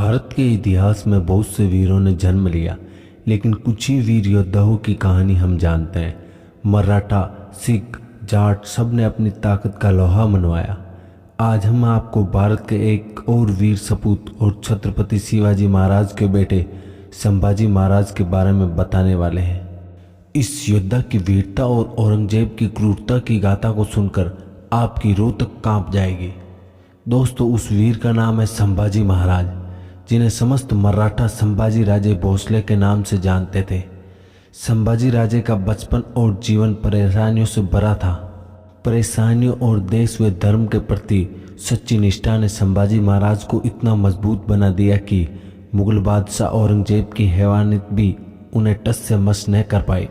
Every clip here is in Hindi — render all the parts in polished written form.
भारत के इतिहास में बहुत से वीरों ने जन्म लिया, लेकिन कुछ ही वीर योद्धाओं की कहानी हम जानते हैं। मराठा, सिख, जाट सब ने अपनी ताकत का लोहा मनवाया। आज हम आपको भारत के एक और वीर सपूत और छत्रपति शिवाजी महाराज के बेटे संभाजी महाराज के बारे में बताने वाले हैं। इस योद्धा की वीरता और औरंगजेब की क्रूरता की गाथा को सुनकर आपकी रूह तक कांप जाएगी। दोस्तों, उस वीर का नाम है संभाजी महाराज, जिन्हें समस्त मराठा संभाजी राजे भोसले के नाम से जानते थे। संभाजी राजे का बचपन और जीवन परेशानियों से भरा था। परेशानियों और देश व धर्म के प्रति सच्ची निष्ठा ने संभाजी महाराज को इतना मजबूत बना दिया कि मुगल बादशाह औरंगजेब की हैवानियत भी उन्हें टस से मस न कर पाई।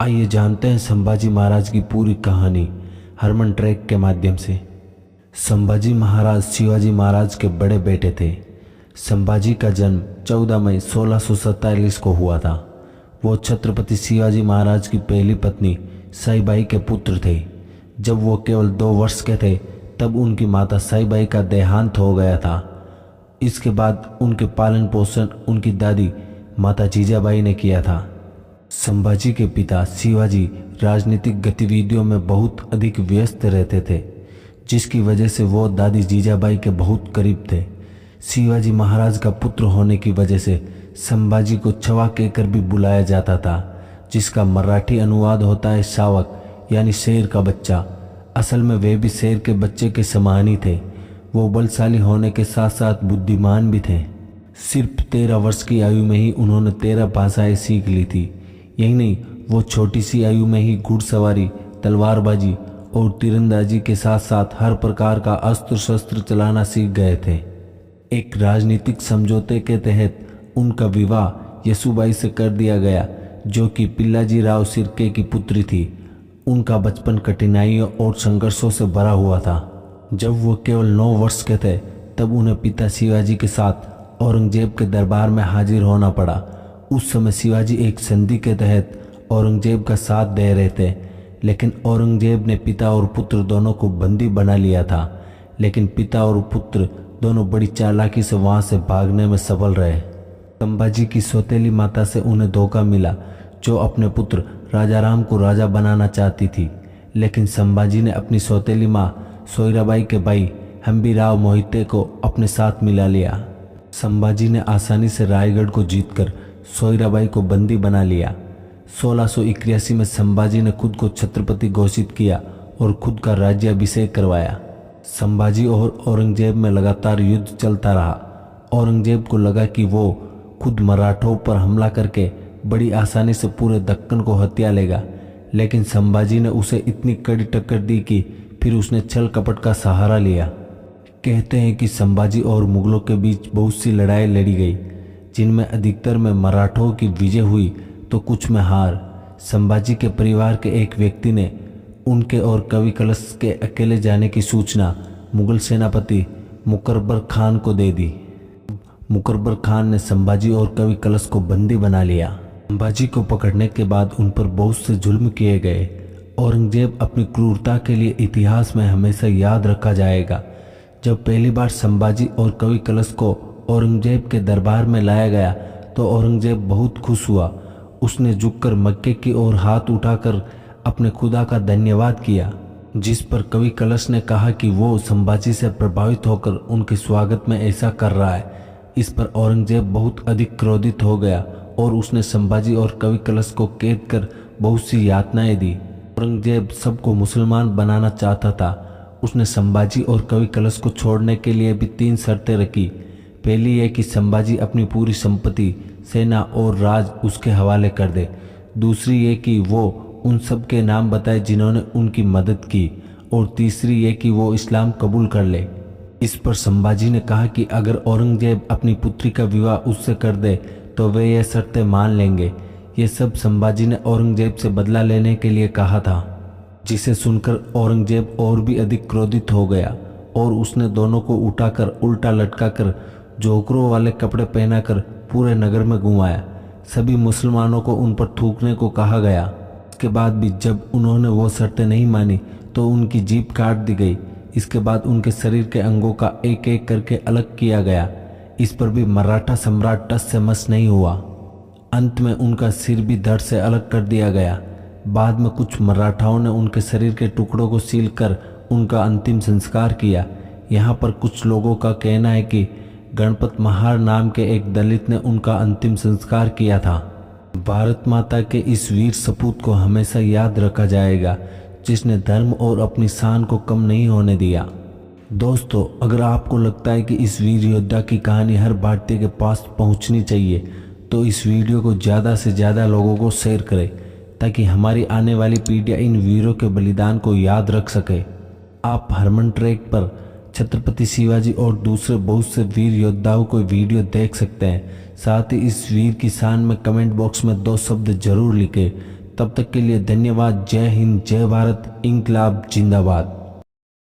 आइए जानते हैं संभाजी महाराज की पूरी कहानी हरमन ट्रैक के माध्यम से। संभाजी महाराज शिवाजी महाराज के बड़े बेटे थे। संभाजी का जन्म 14 मई 1647 को हुआ था। वो छत्रपति शिवाजी महाराज की पहली पत्नी साईबाई के पुत्र थे। जब वो केवल 2 वर्ष के थे तब उनकी माता साईबाई का देहांत हो गया था। इसके बाद उनके पालन पोषण उनकी दादी माता जीजाबाई ने किया था। संभाजी के पिता शिवाजी राजनीतिक गतिविधियों में बहुत अधिक व्यस्त रहते थे, जिसकी वजह से वो दादी जीजाबाई के बहुत करीब थे। शिवाजी महाराज का पुत्र होने की वजह से संभाजी को छवा कहकर भी बुलाया जाता था, जिसका मराठी अनुवाद होता है शावक, यानी शेर का बच्चा। असल में वे भी शेर के बच्चे के समान ही थे। वो बलशाली होने के साथ साथ बुद्धिमान भी थे। सिर्फ 13 वर्ष की आयु में ही उन्होंने 13 भाषाएं सीख ली थी। यही नहीं, वो छोटी सी आयु में ही घुड़सवारी, तलवारबाजी और तीरंदाजी के साथ साथ हर प्रकार का अस्त्र शस्त्र चलाना सीख गए थे। एक राजनीतिक समझौते के तहत उनका विवाह यसुबाई से कर दिया गया, जो कि पिल्लाजी राव शिर्के की पुत्री थी। उनका बचपन कठिनाइयों और संघर्षों से भरा हुआ था। जब वो केवल 9 वर्ष के थे तब उन्हें पिता शिवाजी के साथ औरंगजेब के दरबार में हाजिर होना पड़ा। उस समय शिवाजी एक संधि के तहत औरंगजेब का साथ दे रहे थे, लेकिन औरंगजेब ने पिता और पुत्र दोनों को बंदी बना लिया था। लेकिन पिता और पुत्र दोनों बड़ी चालाकी से वहां से भागने में सफल रहे। संभाजी की सौतेली माता से उन्हें धोखा मिला, जो अपने पुत्र राजाराम को राजा बनाना चाहती थी। लेकिन संभाजी ने अपनी सौतेली माँ सोयराबाई के भाई हम्बीराव मोहिते को अपने साथ मिला लिया। संभाजी ने आसानी से रायगढ़ को जीतकर सोयराबाई को बंदी बना लिया। 1681 में संभाजी ने खुद को छत्रपति घोषित किया और खुद का राज्याभिषेक करवाया। संभाजी और औरंगजेब में लगातार युद्ध चलता रहा। औरंगजेब को लगा कि वो खुद मराठों पर हमला करके बड़ी आसानी से पूरे दक्कन को हथिया लेगा, लेकिन संभाजी ने उसे इतनी कड़ी टक्कर दी कि फिर उसने छल कपट का सहारा लिया। कहते हैं कि संभाजी और मुगलों के बीच बहुत सी लड़ाई लड़ी गई, जिनमें अधिकतर में मराठों की विजय हुई तो कुछ में हार। संभाजी के परिवार के एक व्यक्ति ने उनके और कवि कलश के अकेले जाने की सूचना मुगल सेनापति मुकरबर खान को दे दी। मुकरबर खान ने संभाजी और कवि कलश को बंदी बना लिया। संभाजी को पकड़ने के बाद उन पर बहुत से जुल्म किए गए। औरंगजेब अपनी क्रूरता के लिए इतिहास में हमेशा याद रखा जाएगा। जब पहली बार संभाजी और कवि कलश को औरंगजेब के दरबार में लाया गया तो औरंगजेब बहुत खुश हुआ। उसने झुककर मक्के की ओर हाथ उठाकर अपने खुदा का धन्यवाद किया, जिस पर कवि कलश ने कहा कि वो संभाजी से प्रभावित होकर उनके स्वागत में ऐसा कर रहा है। इस पर औरंगजेब बहुत अधिक क्रोधित हो गया और उसने संभाजी और कवि कलश को कैद कर बहुत सी यातनाएं दी। औरंगजेब सबको मुसलमान बनाना चाहता था। उसने संभाजी और कवि कलश को छोड़ने के लिए भी 3 शर्तें रखी। पहली यह कि संभाजी अपनी पूरी संपत्ति, सेना और राज उसके हवाले कर दे। दूसरी ये कि वो उन सब के नाम बताए जिन्होंने उनकी मदद की, और तीसरी ये कि वो इस्लाम कबूल कर ले। इस पर संभाजी ने कहा कि अगर औरंगजेब अपनी पुत्री का विवाह उससे कर दे तो वे ये शर्तें मान लेंगे। ये सब संभाजी ने औरंगजेब से बदला लेने के लिए कहा था, जिसे सुनकर औरंगजेब और भी अधिक क्रोधित हो गया और उसने दोनों को उठाकर उल्टा लटकाकर जोकरों वाले कपड़े पहनाकर पूरे नगर में घुमाया। सभी मुसलमानों को उन पर थूकने को कहा गया। इसके बाद भी जब उन्होंने वो शर्तें नहीं मानी तो उनकी जीभ काट दी गई। इसके बाद उनके शरीर के अंगों का एक एक करके अलग किया गया। इस पर भी मराठा सम्राट टस से मस नहीं हुआ। अंत में उनका सिर भी धड़ से अलग कर दिया गया। बाद में कुछ मराठाओं ने उनके शरीर के टुकड़ों को सील कर उनका अंतिम संस्कार किया। यहाँ पर कुछ लोगों का कहना है कि गणपत महार नाम के एक दलित ने उनका अंतिम संस्कार किया था। भारत माता के इस वीर सपूत को हमेशा याद रखा जाएगा, जिसने धर्म और अपनी शान को कम नहीं होने दिया। दोस्तों, अगर आपको लगता है कि इस वीर योद्धा की कहानी हर भारतीय के पास पहुंचनी चाहिए, तो इस वीडियो को ज़्यादा से ज़्यादा लोगों को शेयर करें, ताकि हमारी आने वाली पीढ़ियाँ इन वीरों के बलिदान को याद रख सके। आप हरमन ट्रैक पर छत्रपति शिवाजी और दूसरे बहुत से वीर योद्धाओं को वीडियो देख सकते हैं। साथ ही इस वीर की शान में कमेंट बॉक्स में 2 शब्द जरूर लिखें। तब तक के लिए धन्यवाद। जय हिंद, जय भारत, इंकलाब जिंदाबाद।